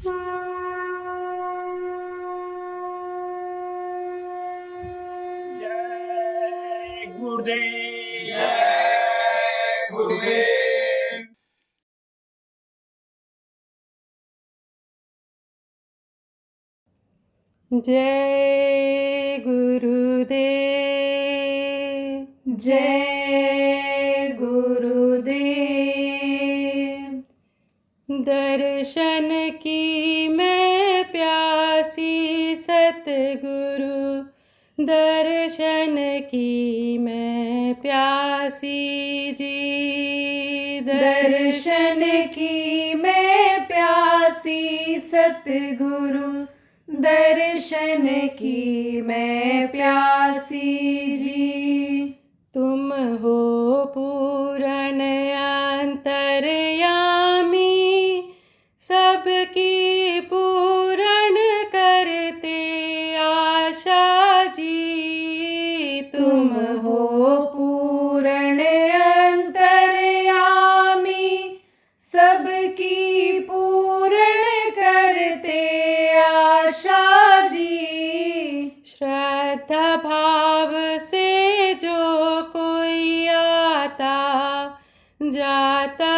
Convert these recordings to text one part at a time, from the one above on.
जय गुरुदेव। जय गुरुदेव। जय गुरुदेव। जय गुरुदेव। दर्शन की मैं प्यासी सतगुरु, दर्शन की मैं प्यासी जी। दर्शन की मैं प्यासी सतगुरु, दर्शन की मैं प्यासी जी। तुम हो पूर्ण अंतर्यामी, सबकी पूर्ण करते आशा जी। तुम हो पूर्ण अंतर्यामी, सबकी पूर्ण करते आशा जी। श्रद्धा भाव से जो कोई आता, जाता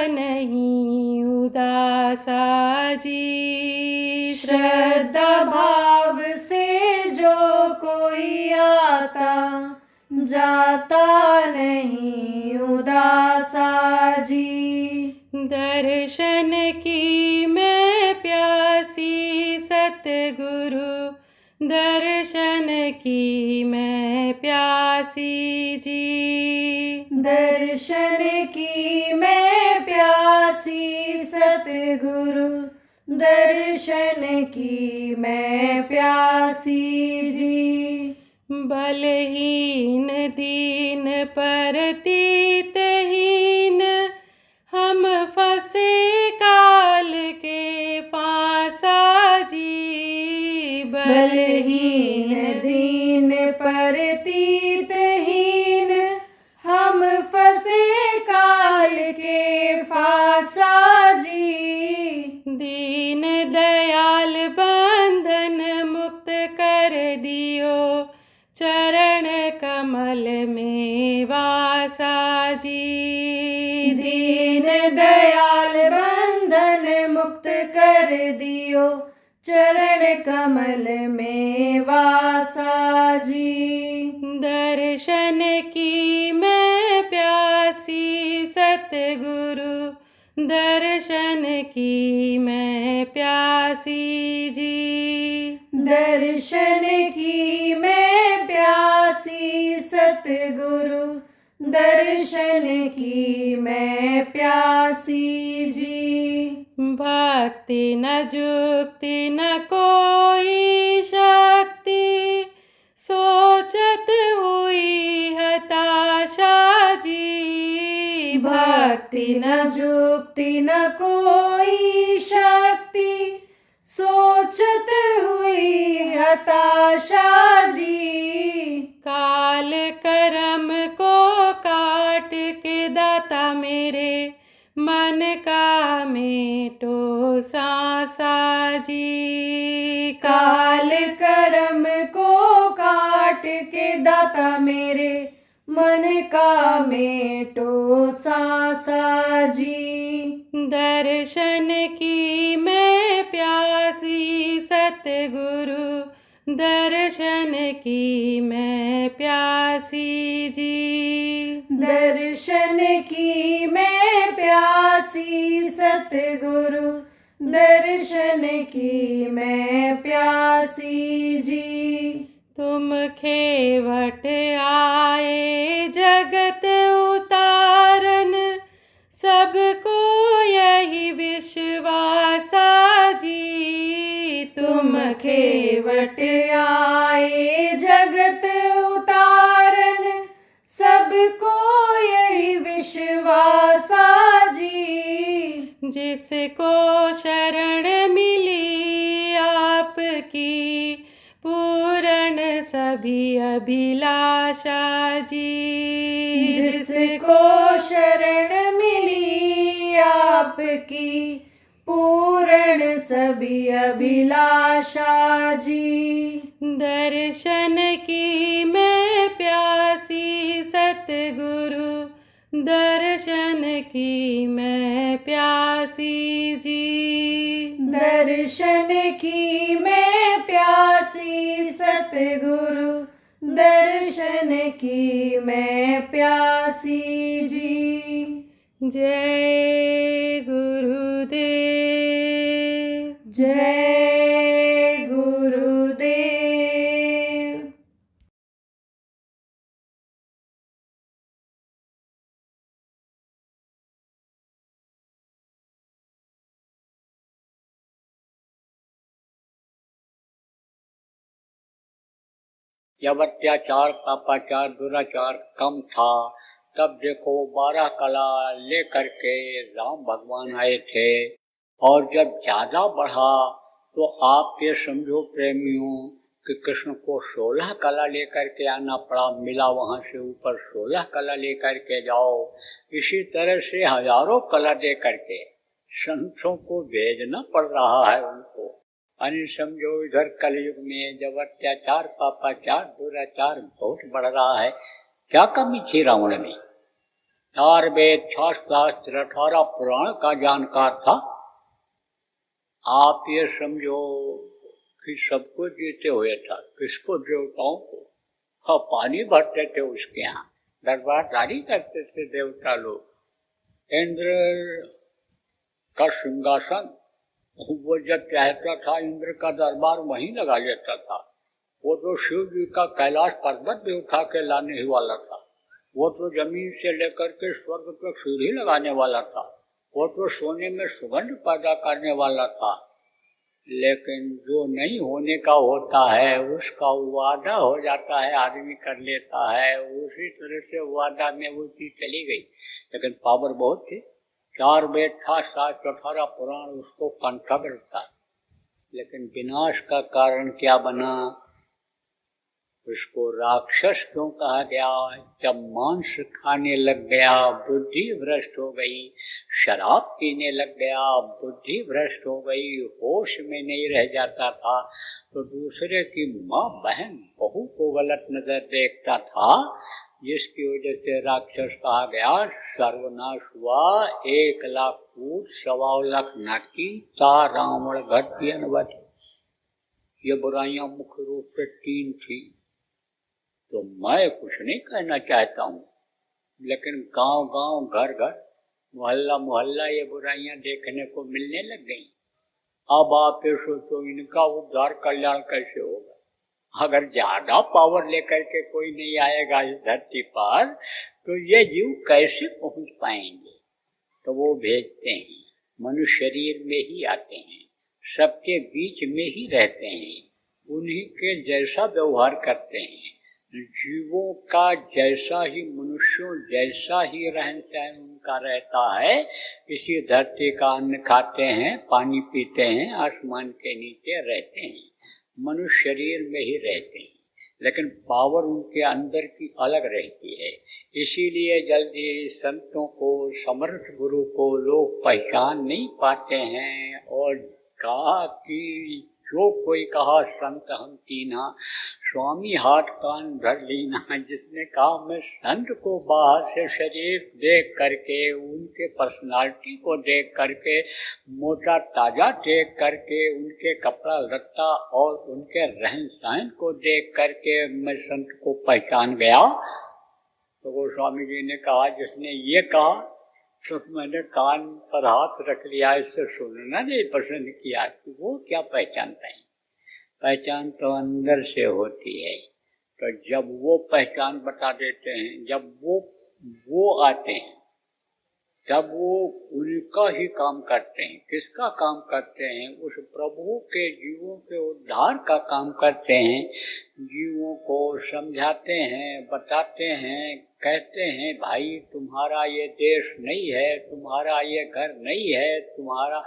नहीं उदासा जी। श्रद्धा भाव से जो कोई आता, जाता नहीं उदासा जी। दर्शन की मैं प्यासी सतगुरु, दर्शन की मैं प्यासी जी। दर्शन की मैं प्यासी सतगुरु, दर्शन की मैं प्यासी जी। बलहीन दीन परतीतहीन, हम फंसे काल के फांसा जी। बलहीन दीन परतीतहीन, हम फंसे काल के फांसा जी। दीन दयाल बंधन मुक्त कर दियो, चरण कमल में वासा जी। दीन दयाल बंधन मुक्त कर दियो, चरण कमल में वासा जी। दर्शन की मैं प्यासी सतगुरु, दर्शन की मैं प्यासी जी। दर्शन की मैं प्यासी सतगुरु, दर्शन की मैं प्यासी जी। भक्ति न जुक्ति न कोई शक्ति, सोचत हुई हताशा जी। भक्ति न जुक्ति न कोई शक्ति, सोचत हुई हताशा जी। काल कर्म को काट के दाता मेरे, मन का मेटो सांसा जी। काल कर्म को काट के दाता मेरे, मन का मेटो सांसा जी। दर्शन की मैं प्यासी सतगुरु, दर्शन की मैं प्यासी जी। दर्शन की मैं प्यासी सतगुरु, दर्शन की मैं प्यासी जी। तुम खेवट आए जगत उतारन, सबको यही विश्वासा जी। तुम खेवट आए जगत उतारन, सबको यही विश्वासा जी। जिसको शरण मिली आपकी, पूर्ण सभी अभिलाषा जी। जिसको शरण मिली आपकी, पूर्ण पूर्ण सभी अभिलाषा जी। दर्शन की मैं प्यासी सतगुरु, दर्शन की मैं प्यासी जी। दर्शन की मैं प्यासी सतगुरु, दर्शन की मैं प्यासी जी। जय गुरुदेव, जय गुरुदेव। जब अत्याचार पापाचार दुराचार कम था तब देखो 12 कला लेकर के राम भगवान आए थे, और जब ज्यादा बढ़ा तो आप ये समझो प्रेमियों कि कृष्ण को 16 कला लेकर के आना पड़ा, मिला वहां से ऊपर 16 कला लेकर के जाओ। इसी तरह से हजारों कला दे करके संतों को भेजना पड़ रहा है उनको। यानी समझो इधर कलयुग में जब अत्याचार पापाचार दुराचार बहुत बढ़ रहा है, क्या कमी थी रावण में? 4 वेद 6 शास्त्र 18 पुराण का जानकार था। आप ये समझो कि सबको जीते हुए था, किसको? देवताओं को। हाँ, पानी भरते थे उसके यहाँ, दरबारदारी करते थे देवता लोग। इंद्र का सिंहासन वो जब चाहता था इंद्र का दरबार वहीं लगा लेता था। वो तो शिव जी का कैलाश पर्वत भी उठा के लाने ही वाला था। वो तो जमीन से लेकर के स्वर्ग तक सीढ़ी लगाने वाला था। वो तो सोने में सुगंध पैदा करने वाला था। लेकिन जो नहीं होने का होता है उसका वादा हो जाता है, आदमी कर लेता है। उसी तरह से वादा में वो चीज चली गई, लेकिन पावर बहुत थी। 4 वेद था, 18 पुराण उसको कंठग्र था। लेकिन विनाश का कारण क्या बना? उसको राक्षस क्यों कहा गया? जब मांस खाने लग गया बुद्धि भ्रष्ट हो गई, शराब पीने लग गया बुद्धि भ्रष्ट हो गई, होश में नहीं रह जाता था, तो दूसरे की माँ बहन बहू को गलत नजर देखता था, जिसकी वजह से राक्षस कहा गया। सर्वनाश हुआ 1 लाख पूत 1.25 लाख नाटी ता रावण घटी अनवध। ये बुराइयां मुख्य रूप से 3 थी। तो मैं कुछ नहीं कहना चाहता हूँ, लेकिन गांव गांव घर घर मोहल्ला मोहल्ला ये बुराइयां देखने को मिलने लग गई। अब आप ये सोचो इनका उद्धार कल्याण कैसे होगा? अगर ज्यादा पावर लेकर के कोई नहीं आएगा इस धरती पर तो ये जीव कैसे पहुंच पाएंगे? तो वो भेजते हैं, मनुष्य शरीर में ही आते हैं, सबके बीच में ही रहते हैं, उन्हीं के जैसा व्यवहार करते हैं। जीवों का जैसा ही, मनुष्यों जैसा ही रहन सहन उनका रहता है। इसी धरती का अन्न खाते हैं, पानी पीते हैं, आसमान के नीचे रहते हैं, मनुष्य शरीर में ही रहते हैं, लेकिन पावर उनके अंदर की अलग रहती है। इसीलिए जल्दी संतों को, समर्थ गुरु को लोग पहचान नहीं पाते हैं। और कहा कि जो कोई कहा संत हम तीना, स्वामी हाथ कान धर लीना। जिसने कहा मैं संत को बाहर से शरीर देख करके, उनके पर्सनालिटी को देख करके, मोटा ताजा देख करके, उनके कपड़ा लत्ता और उनके रहन सहन को देख करके मैं संत को पहचान गया, तो गोस्वामी जी ने कहा जिसने ये कहा तो मैंने कान पर हाथ रख लिया, इससे सुनना नहीं पसंद किया कि वो क्या पहचानता है। पहचान तो अंदर से होती है। तो जब वो पहचान बता देते हैं, जब वो आते हैं, तब वो उनका ही काम करते हैं। किसका काम करते हैं? उस प्रभु के जीवों के उद्धार का काम करते हैं। जीवों को समझाते हैं, बताते हैं, कहते हैं भाई तुम्हारा ये देश नहीं है, तुम्हारा ये घर नहीं है, तुम्हारा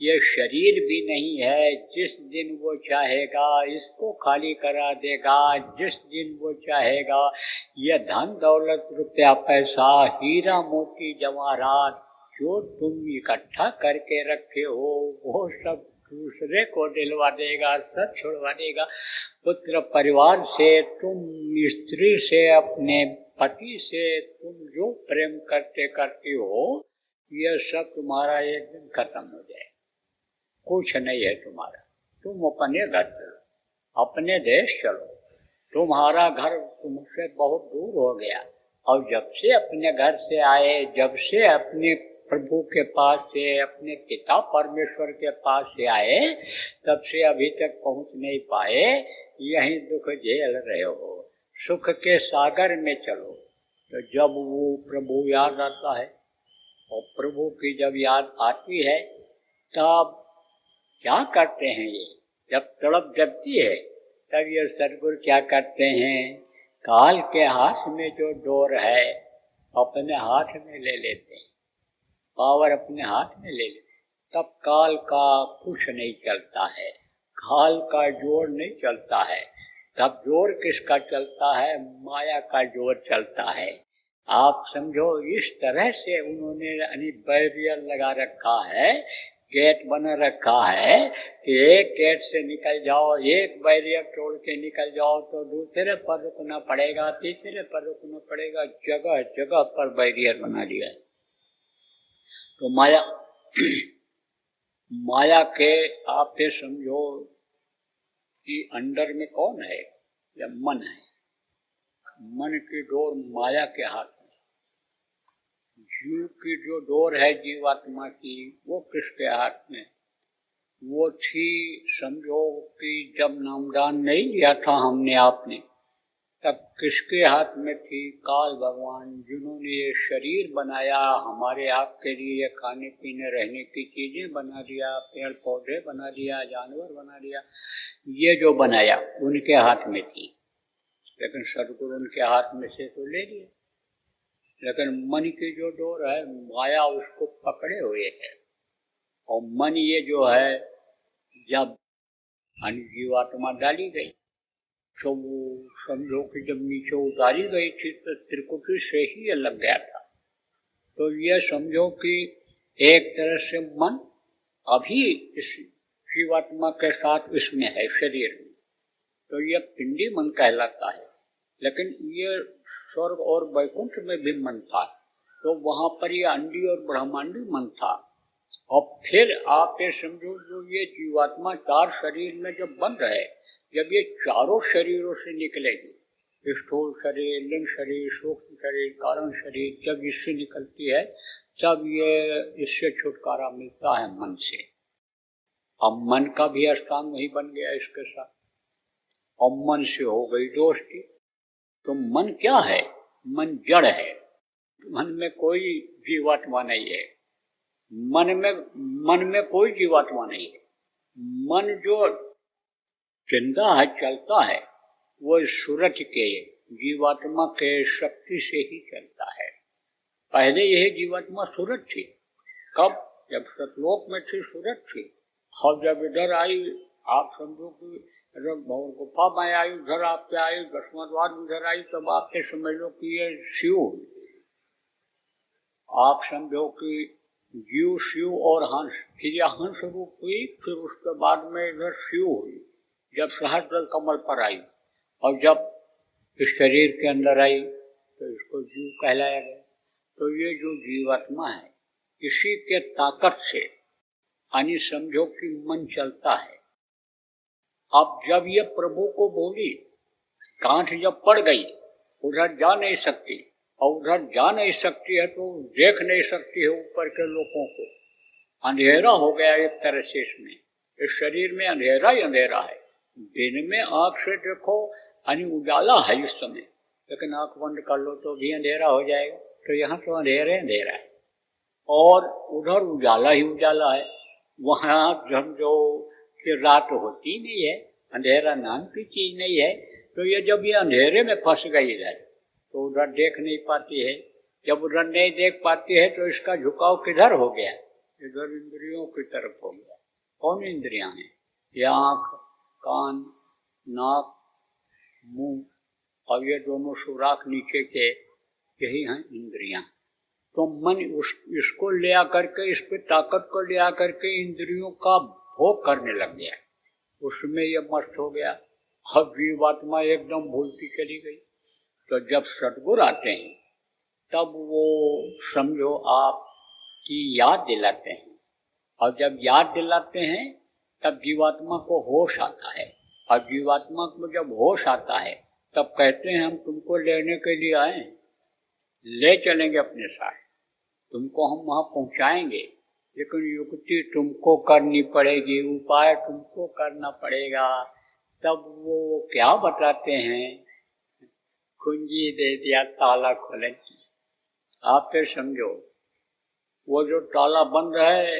ये शरीर भी नहीं है। जिस दिन वो चाहेगा इसको खाली करा देगा, जिस दिन वो चाहेगा ये धन दौलत रुपया पैसा हीरा मोती जवाहरात जो तुम इकट्ठा करके रखे हो वो सब दूसरे को दिलवा देगा, सब छुड़वा देगा। पुत्र परिवार से, तुम स्त्री से, अपने पति से तुम जो प्रेम करते करती हो, यह सब तुम्हारा एक दिन खत्म हो जाए। कुछ नहीं है तुम्हारा। तुम अपने घर चलो, अपने देश चलो। तुम्हारा घर तुमसे बहुत दूर हो गया। और जब से अपने घर से आए, जब से अपने प्रभु के पास से, अपने पिता परमेश्वर के पास से आए, तब से अभी तक पहुंच नहीं पाए। यही दुख झेल रहे हो। सुख के सागर में चलो। तो जब वो प्रभु याद आता है, और प्रभु की जब याद आती है, तब क्या करते हैं ये? जब तड़प जगती है, तब ये सदगुरु क्या करते हैं? काल के हाथ में जो डोर है, अपने हाथ में ले लेते हैं। पावर अपने हाथ में ले लेते, तब काल का कुछ नहीं चलता है। काल का जोर नहीं चलता है। तब जोर किसका चलता है? माया का जोर चलता है। आप समझो, इस तरह से उन्होंने बैरियर लगा रखा है, गेट बना रखा है कि एक गेट से निकल जाओ, एक बैरियर तोड़ के निकल जाओ तो दूसरे पर रुकना पड़ेगा, तीसरे पर रुकना पड़ेगा। जगह जगह पर बैरियर बना दिया है। तो माया के आप ये समझो कि अंदर में कौन है? या मन है। मन की डोर माया के हाथ में। जीव की जो डोर है जीवात्मा की, वो किसके हाथ में? वो थी, समझो कि जब नामदान नहीं लिया था हमने आपने, तब किसके हाथ में थी? काल भगवान, जिन्होंने ये शरीर बनाया, हमारे आपके लिए खाने पीने रहने की चीजें बना दिया, पेड़ पौधे बना दिया, जानवर बना दिया, ये जो बनाया उनके हाथ में थी। लेकिन सदगुरु उनके हाथ में से तो ले लिए। लेकिन मन की जो डोर है, माया उसको पकड़े हुए है। और मन ये जो है, जब जीवात्मा डाली गई, तो वो समझो कि जब नीचे उतारी गई थी तो त्रिकुटी से ही ये लग गया था। तो ये समझो कि एक तरह से मन अभी इस जीवात्मा के साथ इसमें है, शरीर में, तो ये पिंडी मन कहलाता है। लेकिन ये स्वर्ग और वैकुंठ में भी मन था, तो वहां पर ये अंडी और ब्रह्मांडी मन था। और फिर आप ये समझो, जो ये जीवात्मा चार शरीर में जब बन रहे, जब ये चारों शरीरों से निकलेगी, स्थूल शरीर, लिंग शरीर, सूक्ष्म शरीर, कारण शरीर, जब इससे निकलती है, तब ये इससे छुटकारा मिलता है मन से। अब मन का भी स्थान वही बन गया इसके साथ, और मन से हो गई दोस्ती। तो मन क्या है? मन जड़ है। मन में कोई जीवात्मा नहीं है। मन में कोई जीवात्मा नहीं है। मन जो जिंदा है, चलता है, वो सूरज के, जीवात्मा के शक्ति से ही चलता है। पहले यह जीवात्मा सूरज थी। कब? जब सतलोक में थी सूरज थी। और जब इधर आई, आप समझो कि गुफा में आई, उधर आप पे आई, 10वां द्वार उधर आई, तब आप ये समझ लो कि ये शिव। आप समझो कि जीव, शिव और हंस, फिर यह हंस रूप हुई, फिर उसके बाद में इधर शिव हुई, जब सहस्त्र कमल पर आई। और जब इस शरीर के अंदर आई तो इसको जीव कहलाया गया। तो ये जो जीवात्मा है, इसी के ताकत से यानी समझो कि मन चलता है। अब जब ये प्रभु को बोली, गांठ जब पड़ गई, उधर जा नहीं सकती, और उधर जा नहीं सकती है तो देख नहीं सकती है ऊपर के लोगों को। अंधेरा हो गया एक तरह से इसमें, इस शरीर में अंधेरा ही अंधेरा है। दिन में आंख से देखो यानी उजाला है इस समय, लेकिन आंख बंद कर लो तो भी अंधेरा हो जाएगा। तो यहाँ तो अंधेरा अंधेरा है, और उधर उजाला ही उजाला है। वहाँ जो कि रात होती नहीं है, अंधेरा नाम की चीज नहीं है। तो ये जब ये अंधेरे में फंस गई इधर, तो उधर देख नहीं पाती है। जब उधर नहीं देख पाती है तो इसका झुकाव किधर हो गया? इधर इंद्रियों की तरफ हो गया। कौन इंद्रियां हैं? ये आँख, कान, नाक, मुंह, और ये दोनों सुराख नीचे के, यही हैं इंद्रियां। तो मन इसको ले आकर के, इस पे ताकत को ले आकर के इंद्रियों का भोग करने लग गया, उसमें ये मस्त हो गया। अब जीवात्मा एकदम भूलती चली गई। तो जब सद्गुरु आते हैं तब वो समझो आप की याद दिलाते हैं, और जब याद दिलाते हैं तब जीवात्मा को होश आता है, और जीवात्मा को जब होश आता है तब कहते हैं हम तुमको लेने के लिए आए हैं, ले चलेंगे अपने साथ, तुमको हम वहाँ पहुँचाएंगे, लेकिन युक्ति तुमको करनी पड़ेगी, उपाय तुमको करना पड़ेगा। तब वो क्या बताते हैं, कुंजी दे दिया ताला खोले। आप फिर समझो, वो जो ताला बंद है,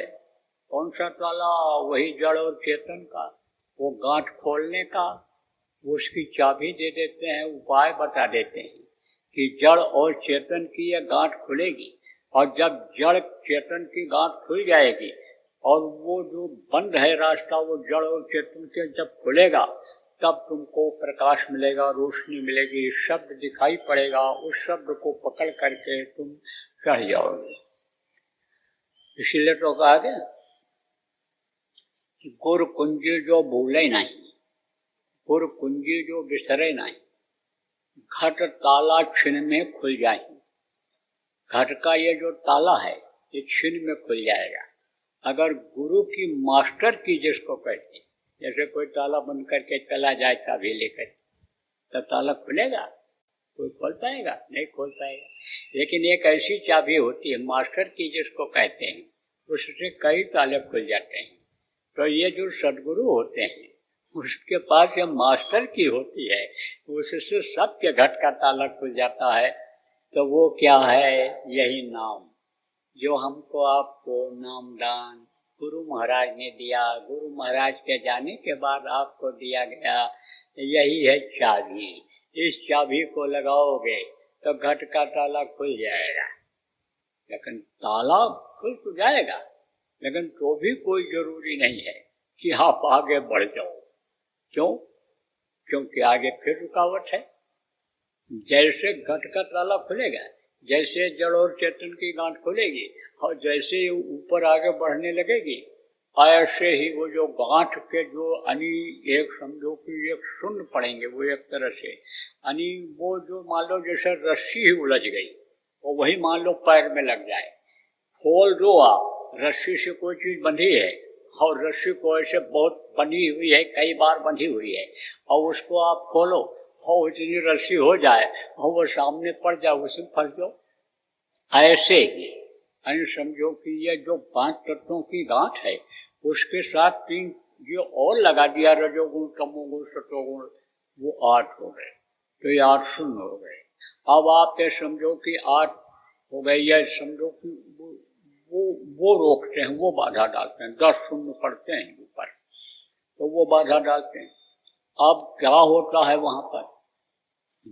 कौन सा ताला, वही जड़ और चेतन का, वो गांठ खोलने का उसकी चाबी दे देते हैं, उपाय बता देते हैं कि जड़ और चेतन की यह गांठ खुलेगी, और जब जड़ चेतन की गांठ खुल जाएगी और वो जो बंद है रास्ता वो जड़ और चेतन के जब खुलेगा तब तुमको प्रकाश मिलेगा, रोशनी मिलेगी, शब्द दिखाई पड़ेगा, उस शब्द को पकड़ करके तुम चढ़ जाओगे। इसीलिए तो कहा गया कि गुर कुंजी जो भूले नहीं, गुर कुंजी जो बिसरे नहीं, घट ताला छिन में खुल जाए। घट का ये जो ताला है ये छिन में खुल जाएगा। अगर गुरु की मास्टर की जिसको कहते हैं, जैसे कोई ताला बंद करके चला जाए चाबी लेकर, तो ताला खुलेगा? कोई खोल पाएगा? नहीं खोल पाएगा। लेकिन एक ऐसी चाबी होती है मास्टर की जिसको कहते हैं, उससे कई ताले खुल जाते हैं। तो ये जो सद्गुरु होते हैं उसके पास ये मास्टर की होती है, उससे सबके घट का ताला खुल जाता है। तो वो क्या है? यही नाम जो हमको आपको नामदान गुरु महाराज ने दिया, गुरु महाराज के जाने के बाद आपको दिया गया, यही है चाबी। इस चाबी को लगाओगे तो घट का ताला खुल जाएगा। लेकिन ताला खुल तो जाएगा, लेकिन तो भी कोई जरूरी नहीं है कि आप आगे बढ़ जाओ। क्यों? क्योंकि आगे फिर रुकावट है। जैसे घट का ताला खुलेगा, जैसे जड़ और चेतन की गांठ खुलेगी और जैसे ही ऊपर आगे बढ़ने लगेगी, ऐसे ही वो जो गांठ के जो एक समझो कि एक शून्य पड़ेंगे, वो एक तरह से वो जो मान लो जैसे रस्सी ही उलझ गई और वही मान लो पैर में लग जाए। खोल दो आप, रस्सी से कोई चीज बंधी है और रस्सी को ऐसे बहुत बंधी हुई है, कई बार बंधी हुई है, और उसको आप खोलो और इतनी रस्सी हो जाए और वो सामने पड़ जाए, उसमें फंस जाओ। ऐसे ही समझो कि ये जो 5 तत्वों की गांठ है उसके साथ 3 जो और लगा दिया, रजोगुण, तमोगुण, सतोगुण, वो 8 हो गए। तो ये 8 शून्य हो गए। अब आप ये समझो कि 8 हो गए, या समझो कि वो रोकते हैं, वो बाधा डालते हैं। 10 शून्य पड़ते हैं ऊपर, तो वो बाधा डालते हैं। अब क्या होता है वहां पर,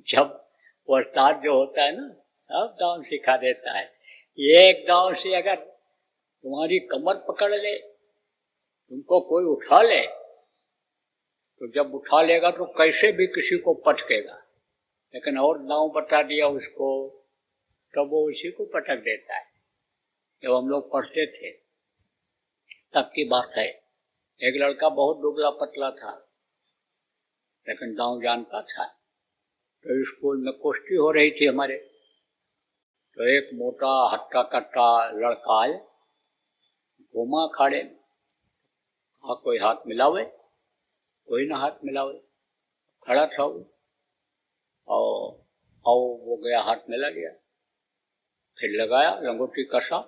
जब वरदान जो होता है ना, सब दांव सिखा देता है। एक दांव से अगर तुम्हारी कमर पकड़ ले, तुमको कोई उठा ले, तो जब उठा लेगा तो कैसे भी किसी को पटकेगा। लेकिन और दांव बता दिया उसको, तब वो उसी को पटक देता है। जब हम लोग पढ़ते थे तब की बात है, एक लड़का बहुत दुबला पतला था, लेकिन दांव जानता था। तो स्कूल में कुश्ती हो रही थी हमारे, तो एक मोटा हट्टा कट्टा लड़का आया, घूमा अखाड़े में, कहा कोई हाथ मिलावे, कोई ना हाथ मिलावे। खड़ा था वो, और वो गया हाथ मिला लिया, फिर लगाया, लंगोटी कसा।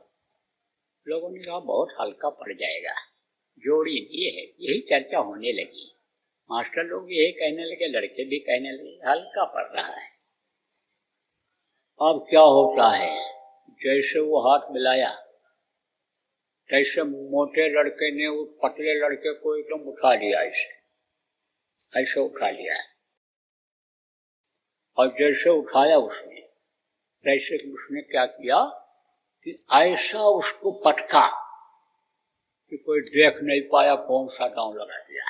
लोगों ने कहा बहुत हल्का पड़ जाएगा, जोड़ी ये है। यही चर्चा होने लगी, मास्टर लोग यही कहने लगे, लड़के भी कहने लगे हल्का पड़ रहा है। अब क्या होता है, जैसे वो हाथ मिलाया तैसे मोटे लड़के ने उस पतले लड़के को एकदम उठा लिया, ऐसे उठा लिया। और जैसे उठाया उसने, तैसे उसने क्या किया कि ऐसा उसको पटका कि कोई देख नहीं पाया कौन सा दांव लगा दिया,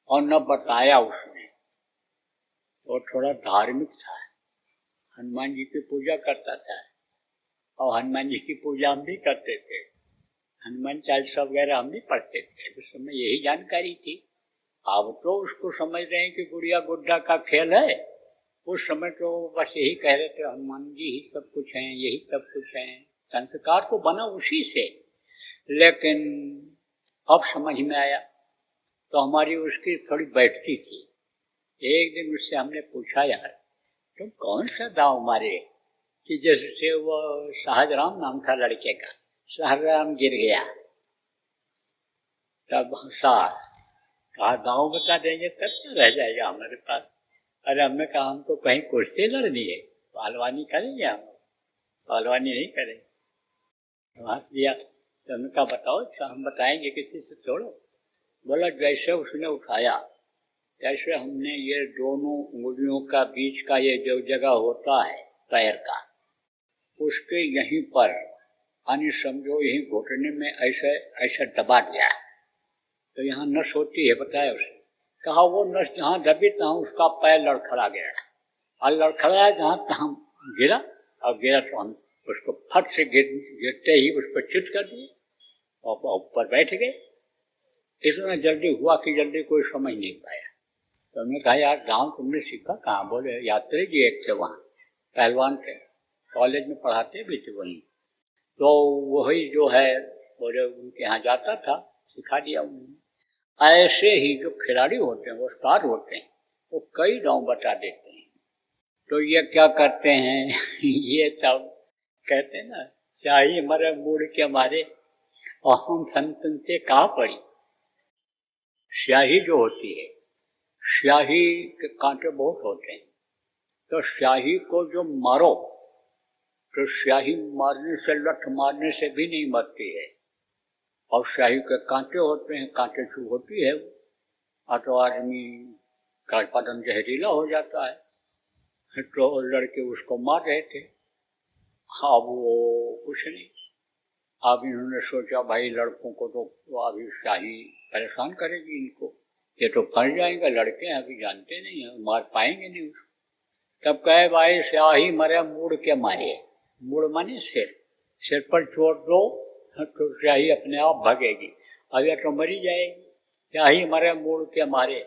और न बताया उसने। तो थोड़ा धार्मिक था, हनुमान जी की पूजा करता था, और हनुमान जी की पूजा हम भी करते थे। हनुमान चालीसा वगैरह हम भी पढ़ते थे, उस समय यही जानकारी थी। अब तो उसको समझ रहे हैं कि गुड़िया गुड्डा का खेल है। उस समय तो बस यही कह रहे थे हनुमान जी ही सब कुछ हैं, यही सब कुछ हैं, संस्कार तो बना उसी से। लेकिन अब समझ में आया तो हमारी उसकी थोड़ी बैठती थी। एक दिन उससे हमने पूछा, यार तुम कौन सा दांव मारे कि जैसे वो शाहजराम नाम था लड़के का, शाहजराम गिर गया। तब हंसा, कहा गाँव बता देंगे तब क्या रह जाएगा हमारे पास। अरे हमने कहा हमको कहीं कुश्ती लड़नी है, पहलवानी करेंगे हम, पहलवानी नहीं करेंगे। तो हंस दिया। तो हमने कहा बताओ, हम बताएंगे किसी से छोड़ो। बोला जैसे उसने उठाया तैसे हमने ये दोनों उंगलियों का बीच का ये जो जगह होता है पैर का, उसके यहीं पर यानी समझो यहीं घुटने में ऐसे ऐसा दबा दिया। तो यहाँ नस होती है, बताया उसने। कहा वो नस जहाँ दबी तहाँ उसका पैर लड़खड़ा गया, और लड़खड़ाया जहाँ तहाँ गिरा, और गिरा तो हम उसको फट से गिरते ही उस पर चित कर दिए और ऊपर बैठ गए। इतना जल्दी हुआ कि जल्दी कोई समझ नहीं पाया। तो हमने कहा यार गाँव तुमने सीखा कहाँ? बोले यात्री जी एक थे वहाँ, पहलवान थे, कॉलेज में पढ़ाते भी थे वहीं। तो वही जो है बोले उनके यहाँ जाता था, सिखा दिया उन्होंने। ऐसे ही जो खिलाड़ी होते हैं, वो स्टार होते हैं, वो कई गाँव बता देते हैं। तो ये क्या करते हैं ये सब कहते हैं ना, चाहे मरे मूड के मारे और हम संतन से कहा पड़ी। स्याही जो होती है, स्याही के कांटे बहुत होते हैं। तो स्याही को जो मारो तो स्याही मारने से, लठ मारने से भी नहीं मरती है। और स्याही के कांटे होते हैं, कांटे छू होती है तो आदमी का बदन जहरीला हो जाता है। तो लड़के उसको मार रहे थे। अब वो कुछ नहीं, अब इन्होंने सोचा भाई लड़कों को तो अभी स्याही परेशान करेगी इनको, ये तो फंस जाएंगे, लड़के हैं अभी जानते नहीं है, मार पाएंगे नहीं उसको। तब कहे भाई स्याही मरे मुड़ के मारे, मुड़ माने सिर, सिर पर चोट दो तो स्याही अपने आप भागेगी, अब ये तो मरी जाएगी। स्याही मरे मुड़ के मारे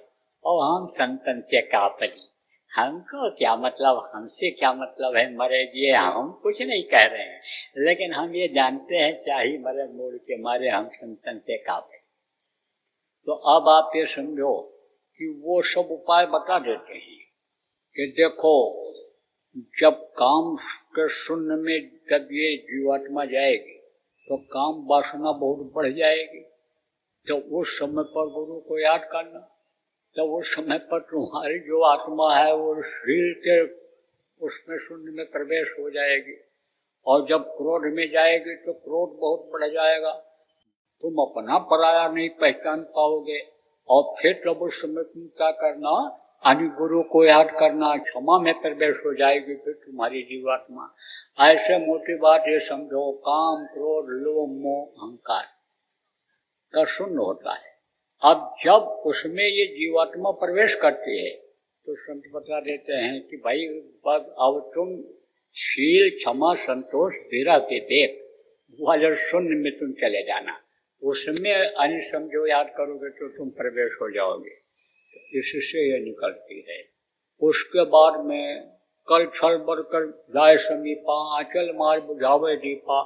और हम संतन से का पड़ी, हमको क्या मतलब, हमसे क्या मतलब है मरे, ये हम कुछ नहीं कह रहे हैं, लेकिन हम ये जानते हैं स्याही मरे मुड़ के मारे, हम संतन से का पड़ी। तो अब आप ये समझो कि वो सब उपाय बता देते हैं कि देखो जब काम के शून्य में जब ये जीवात्मा जाएगी तो काम वासना बहुत बढ़ जाएगी। तो उस समय पर गुरु को याद करना, तो उस समय पर तुम्हारी जो आत्मा है वो शरीर के उसमें शून्य में प्रवेश हो जाएगी। और जब क्रोध में जाएगी तो क्रोध बहुत बढ़ जाएगा, तुम अपना पराया नहीं पहचान पाओगे। और फिर जब उस समय तुम क्या करना, यानी गुरु को याद करना, क्षमा में प्रवेश हो जाएगी फिर तुम्हारी जीवात्मा। ऐसे मोटी बात ये समझो, काम क्रोध लोभ मोह अहंकार का शून्य होता है। अब जब उसमें ये जीवात्मा प्रवेश करती है तो संत बता देते हैं कि भाई अब तुम शील क्षमा संतोष धीरा विवेक वाले शून्य में तुम चले जाना, उसमें यानी समझो याद करोगे तो तुम प्रवेश हो जाओगे। तो इससे ये निकलती है। उसके बाद में कल छल बढ़कर जाए समीपा, आंचल मार बुझावे दीपा,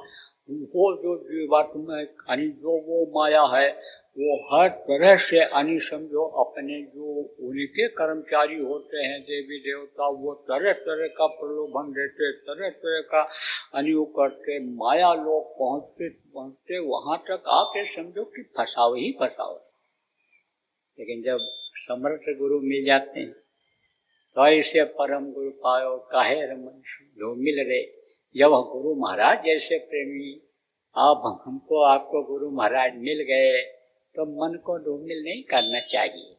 वो जो जीवात्मा यानी जो वो माया है वो हर तरह से यानी समझो अपने जो उनके कर्मचारी होते हैं देवी देवता, वो तरह तरह का प्रलोभन देते, तरह तरह का यानी वो करते, माया लोग पहुँचते वहाँ तक आके समझो कि फंसाओ ही फंसाओ। लेकिन जब समर्थ गुरु मिल जाते हैं तो ऐसे परम गुरु पायो काहे रमन जो मिल रहे। जब गुरु महाराज जैसे प्रेमी आप हमको आपको गुरु महाराज मिल गए तो मन को धूमिल नहीं करना चाहिए,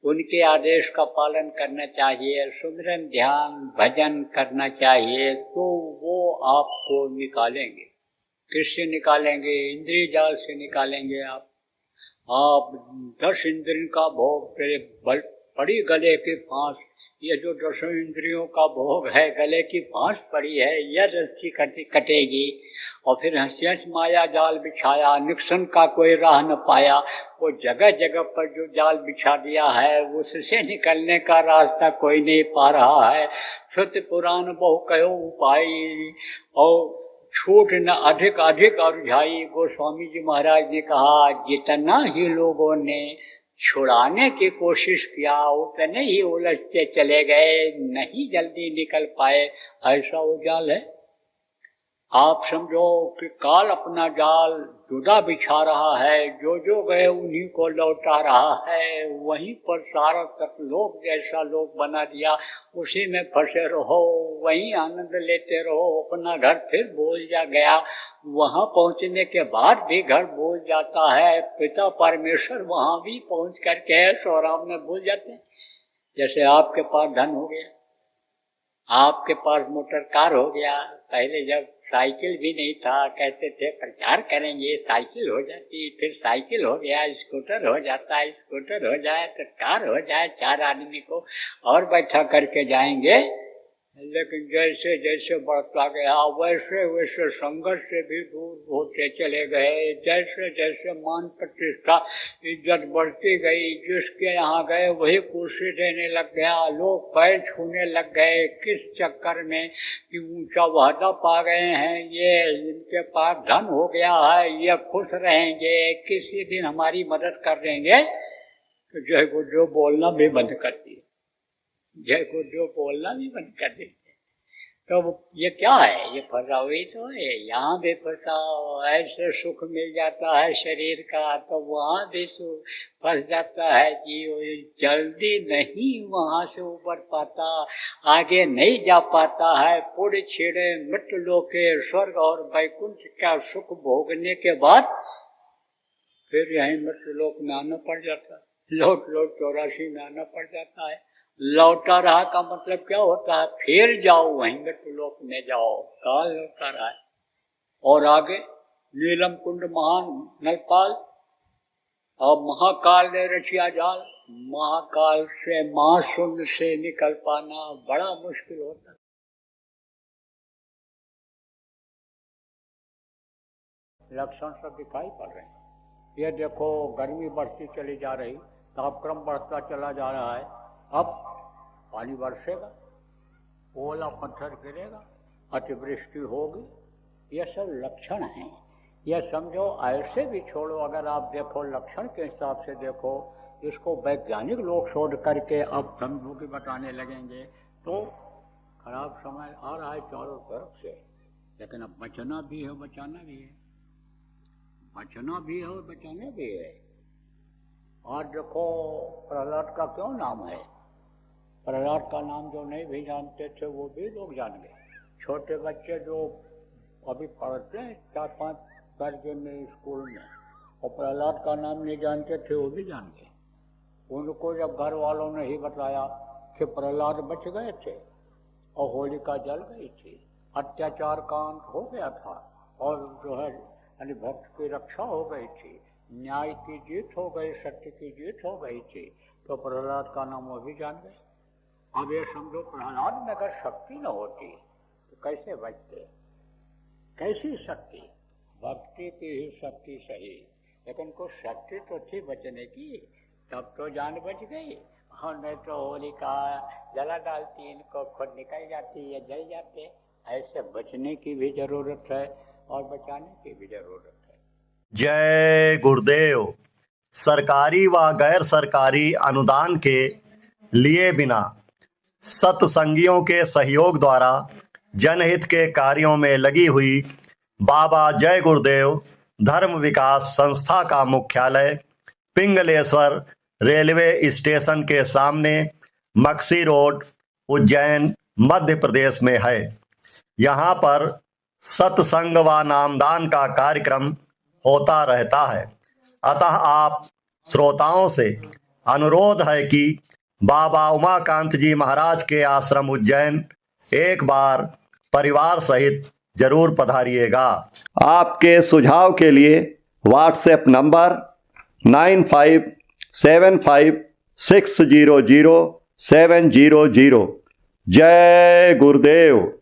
उनके आदेश का पालन करना चाहिए, सुमिरन ध्यान भजन करना चाहिए। तो वो आपको निकालेंगे, किससे निकालेंगे? इंद्रिय जाल से निकालेंगे। आप 10 इंद्रियों का भोग तेरे बड़ी गले के फांस ये जो दसों इंद्रियों का भोग है, गले की फांस पड़ी है, यह रस्सी कटेगी। और फिर हंस माया जाल बिछाया, निक्सन का कोई राह न पाया। वो जगह जगह पर जो जाल बिछा दिया है, उससे निकलने का रास्ता कोई नहीं पा रहा है। सत्य पुराण बहु कहो उपाय, और छूट न अधिक अधिक अरुझाई। गोस्वामी जी महाराज ने कहा, जितना ही लोगों ने छुड़ाने की कोशिश किया, उतने ही उलझते चले गए, नहीं जल्दी निकल पाए। ऐसा वो जाल है। आप समझो कि काल अपना जाल जुदा बिछा रहा है, जो जो गए उन्हीं को लौटा रहा है। वहीं पर सारा तक लोग जैसा लोग बना दिया, उसी में फंसे रहो, वहीं आनंद लेते रहो। अपना घर फिर भूल जा गया, वहाँ पहुँचने के बाद भी घर भूल जाता है। पिता परमेश्वर वहाँ भी पहुँच करके सौराम में भूल जाते हैं। जैसे आपके पास धन हो गया, आपके पास मोटर कार हो गया। पहले जब साइकिल भी नहीं था, कहते थे प्रचार करेंगे, साइकिल हो जाती, फिर साइकिल हो गया, स्कूटर हो जाता है, स्कूटर हो जाए तो कार हो जाए, 4 आदमी को और बैठा करके जाएंगे। लेकिन जैसे जैसे बढ़ता गया, वैसे वैसे संघर्ष से भी दूर होते चले गए। जैसे जैसे मान प्रतिष्ठा इज्जत बढ़ती गई, जिसके यहाँ गए वही कुर्सी देने लग गया, लोग पैर छूने लग गए। किस चक्कर में कि ऊंचा वादा पा गए हैं, ये इनके पास धन हो गया है, ये खुश रहेंगे, किसी दिन हमारी मदद कर देंगे। तो जय गुरुदेव बोलना भी बंद कर दिए, जय गुरुदेव बोलना भी बंद कर देते। तो ये क्या है? ये फंसा हुई तो है, यहाँ भी फंसाओ। ऐसे सुख मिल जाता है शरीर का, तो वहाँ भी सुख फंस जाता है कि जल्दी नहीं वहाँ से उबर पाता, आगे नहीं जा पाता है। पुण्य छेड़े मृत्यु लोके, स्वर्ग और वैकुंठ का सुख भोगने के बाद फिर यहीं मृत्यु लोक में आना पड़ जाता है। लौट लौट 84 में आना पड़ जाता है। लौटा रहा का मतलब क्या होता है? फिर जाओ वहीं मृत्यु लोक में जाओ, काल लौटा रहा है। और आगे नीलम कुंड महान नलपाल और महाकाल ने रचिया जाल। महाकाल से महाशून्य से निकल पाना बड़ा मुश्किल होता है। लक्षण सब दिखाई पड़ रहे हैं। ये देखो, गर्मी बढ़ती चली जा रही, तापक्रम बढ़ता चला जा रहा है। अब पानी बरसेगा, ओला पत्थर गिरेगा, अतिवृष्टि होगी। ये सब लक्षण हैं। यह समझो, ऐसे भी छोड़ो, अगर आप देखो लक्षण के हिसाब से देखो, इसको वैज्ञानिक लोग शोध करके अब समझो कि बताने लगेंगे, तो खराब समय आ रहा है चारों तरफ से। लेकिन अब बचना भी है, बचाना भी है, बचना भी है और बचाना भी है। और देखो, प्रहलाद का क्यों नाम है? प्रहलाद का नाम जो नहीं भी जानते थे वो भी लोग जान गए। छोटे बच्चे जो अभी पढ़ते हैं 4-5 दर्जे में स्कूल में, और प्रहलाद का नाम नहीं जानते थे वो भी जान गए। उनको जब घर वालों ने ही बताया कि प्रहलाद बच गए थे और होलिका जल गई थी, अत्याचार का अंत हो गया था, और जो है यानी भक्त की रक्षा हो गई थी, न्याय की जीत हो गई, सत्य की जीत हो गई थी, तो प्रहलाद का नाम वो भी जान गए। अब ये समझो, प्रहलाद में अगर शक्ति न होती तो कैसे बचते? कैसी शक्ति? भक्ति की ही शक्ति सही, लेकिन कुछ शक्ति तो थी बचने की, तब तो जान बच गई। और नहीं तो होलिका जला डालती, इनको खुद निकल जाती या जल जाते। ऐसे बचने की भी जरूरत है और बचाने की भी जरूरत है। जय गुरुदेव। सरकारी व गैर सरकारी अनुदान के लिए बिना सत्संगियों के सहयोग द्वारा जनहित के कार्यों में लगी हुई बाबा जय गुरुदेव धर्म विकास संस्था का मुख्यालय पिंगलेश्वर रेलवे स्टेशन के सामने मक्सी रोड, उज्जैन, मध्य प्रदेश में है। यहाँ पर सत्संग व नामदान का कार्यक्रम होता रहता है। अतः आप श्रोताओं से अनुरोध है कि बाबा उमाकांत जी महाराज के आश्रम उज्जैन एक बार परिवार सहित जरूर पधारिएगा। आपके सुझाव के लिए व्हाट्सएप नंबर 9575600600 700। जय गुरुदेव।